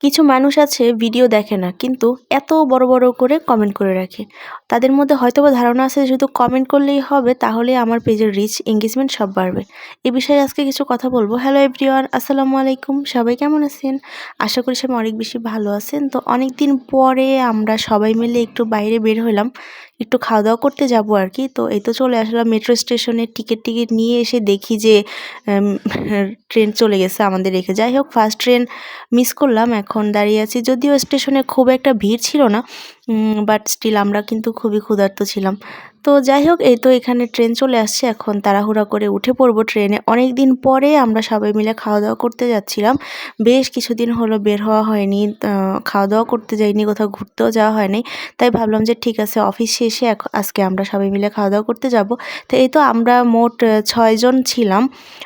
কিছু মানুষ আছে ভিডিও দেখে না কিন্তু এত বড় বড় করে কমেন্ট করে রাখে। তাদের মধ্যে হয়তোবা ধারণা আছে যে শুধু কমেন্ট করলেই হবে তাহলে আমার পেজের রিচ এঙ্গেজমেন্ট সব বাড়বে। এ বিষয়ে আজকে কিছু কথা বলবো। হ্যালো এভরিওয়ান, আসসালামু আলাইকুম। সবাই কেমন আছেন? আশা করি সবাই অনেক বেশি ভালো আছেন। তো অনেকদিন পরে আমরা সবাই মিলে একটু বাইরে বের হলাম। একটু খাওয়া দাওয়া করতে যাবো আর কি। তো এই তো চলে আসলাম মেট্রো স্টেশনে, টিকিট নিয়ে এসে দেখি যে আম ট্রেন চলে গেছে আমাদের রেখে। যাই হোক, ফার্স্ট ট্রেন মিস করলাম। এখন দাঁড়িয়ে আছি। যদিও স্টেশনে খুব একটা ভিড় ছিল না, বাট স্টিল আমরা কিন্তু খুবই ক্ষুধার্ত ছিলাম। তো যাই হোক, এই তো এখানে ট্রেন চলে আসছে। এখন তাড়াহুড়া করে উঠে পড়বো ট্রেনে। অনেকদিন পরে আমরা সবাই মিলে খাওয়া দাওয়া করতে যাচ্ছিলাম। বেশ কিছুদিন হলো বের হওয়া হয়নি, খাওয়া দাওয়া করতে যাইনি, কোথাও ঘুরতেও যাওয়া হয়নি। তাই ভাবলাম যে ঠিক আছে, অফিস শেষে আজকে আমরা সবাই মিলে খাওয়া দাওয়া করতে যাব। তো এই তো আমরা মোট ৬ জন ছিলাম।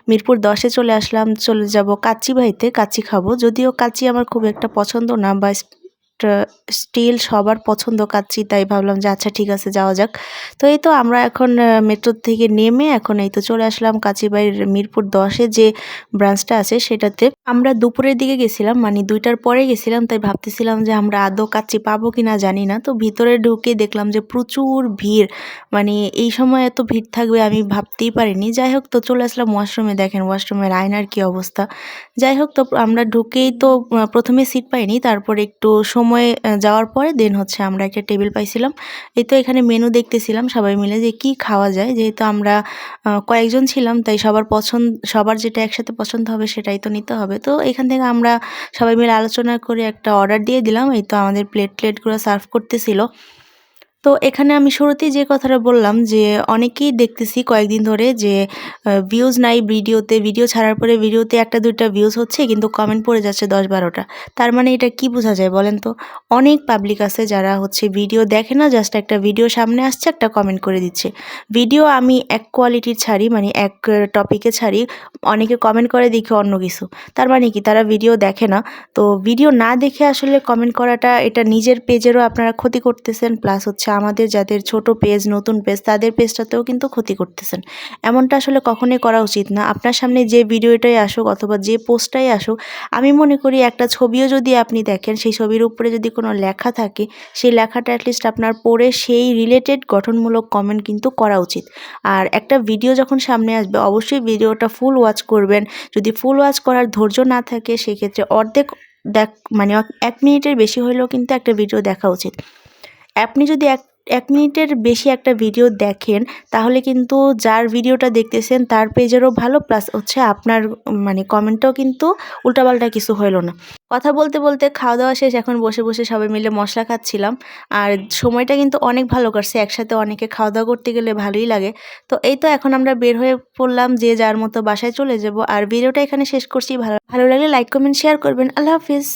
মিরপুর ১০-এ চলে আসলাম। চলে যাব কাচ্চিবাইতে, কাচ্চি খাবো। যদিও কাচ্চি আমার খুব একটা পছন্দ না, বা স্টিল সবার পছন্দ কাচ্চি, তাই ভাবলাম যে আচ্ছা ঠিক আছে, যাওয়া যাক। তো এই তো আমরা এখন মেট্রো থেকে নেমে এখন এই তো চলে আসলাম কাচ্চিবাইয়ের মিরপুর ১০-এ যে ব্রাঞ্চটা আছে সেটাতে। আমরা দুপুরের দিকে গেছিলাম, মানে ২টার পরে গেছিলাম, তাই ভাবতেছিলাম যে আমরা আদৌ কাচ্চি পাবো কিনা জানি না। তো ভিতরে ঢুকে দেখলাম যে প্রচুর ভিড়, মানে এই সময় এত ভিড় থাকবে আমি ভাবতেই পারিনি। যাই হোক, তো চলে আসলাম ওয়াশরুমে। দেখেন ওয়াশরুমের আয়নার কি অবস্থা। যাই হোক, তো আমরা ঢুকেই তো প্রথমে সিট পাইনি, তারপরে একটু সময় যাওয়ার পরে দেন হচ্ছে আমরা একটা টেবিল পাইছিলাম। এই তো এখানে মেনু দেখতেছিলাম সবাই মিলে যে কি খাওয়া যায়। যেহেতু আমরা কয়েকজন ছিলাম, তাই সবার যেটা একসাথে পছন্দ হবে সেটাই তো নিতে হবে। তো এখান থেকে আমরা সবাই মিলে আলোচনা করে একটা অর্ডার দিয়ে দিলাম। এই তো আমাদের প্লেটগুলো সার্ভ করতেছিল। তো এখানে আমি শুরুতেই যে কথাটা বললাম যে অনেকেই দেখতেছি কয়েকদিন ধরে যে ভিউজ নাই ভিডিওতে, ভিডিও ছাড়ার পরে ভিডিওতে ১টা ২টা ভিউজ হচ্ছে কিন্তু কমেন্ট পড়ে যাচ্ছে ১০-১২টা। তার মানে এটা কি বোঝা যায় বলেন তো? অনেক পাবলিক আছে যারা হচ্ছে ভিডিও দেখে না, জাস্ট একটা ভিডিও সামনে আসছে একটা কমেন্ট করে দিচ্ছে। ভিডিও আমি এক কোয়ালিটির ছাড়ি, মানে এক টপিকে ছাড়ি, অনেকে কমেন্ট করে দেখি অন্য কিছু। তার মানে কি তারা ভিডিও দেখে না। তো ভিডিও না দেখে আসলে কমেন্ট করাটা, এটা নিজের পেজেরও আপনারা ক্ষতি করতেছেন, প্লাস হচ্ছে আমাদের যাদের ছোট পেজ, নতুন পেজ, তাদের পেজটাতেও কিন্তু ক্ষতি করতেছেন। এমনটা আসলে কখনোই করা উচিত না। আপনার সামনে যে ভিডিওটাই আসুক অথবা যে পোস্টটাই আসুক, আমি মনে করি একটা ছবিও যদি আপনি দেখেন, সেই ছবির উপরে যদি কোনো লেখা থাকে, সেই লেখাটা অ্যাটলিস্ট আপনার পড়ে সেই রিলেটেড গঠনমূলক কমেন্ট কিন্তু করা উচিত। আর একটা ভিডিও যখন সামনে আসবে অবশ্যই ভিডিওটা ফুল ওয়াচ করবেন। যদি ফুল ওয়াচ করার ধৈর্য না থাকে সেক্ষেত্রে অর্ধেক দেখ মানে ১ মিনিটের বেশি হলেও কিন্তু একটা ভিডিও দেখা উচিত। আপনি যদি ১ মিনিটের বেশি একটা ভিডিও দেখেন, তাহলে কিন্তু যার ভিডিওটা দেখতেছেন তার পেজেরও ভালো, প্লাস হচ্ছে আপনার মানে কমেন্টও কিন্তু উল্টাপাল্টা কিছু হইল না। কথা বলতে বলতে খাওয়া-দাওয়া শেষ, এখন বসে সবাই মিলে মসলা খাচ্ছিলাম। আর সময়টা কিন্তু অনেক ভালো কাটছে। একসাথে অনেকে খাওয়া-দাওয়া করতে গেলে ভালোই লাগে। তো এই তো এখন আমরা বের হয়ে পড়লাম, যে যার মতো বাসায় চলে যাব। আর ভিডিওটা এখানে শেষ করছি। ভালো লাগলে লাইক, কমেন্ট, শেয়ার করবেন। আল্লাহ হাফিজ।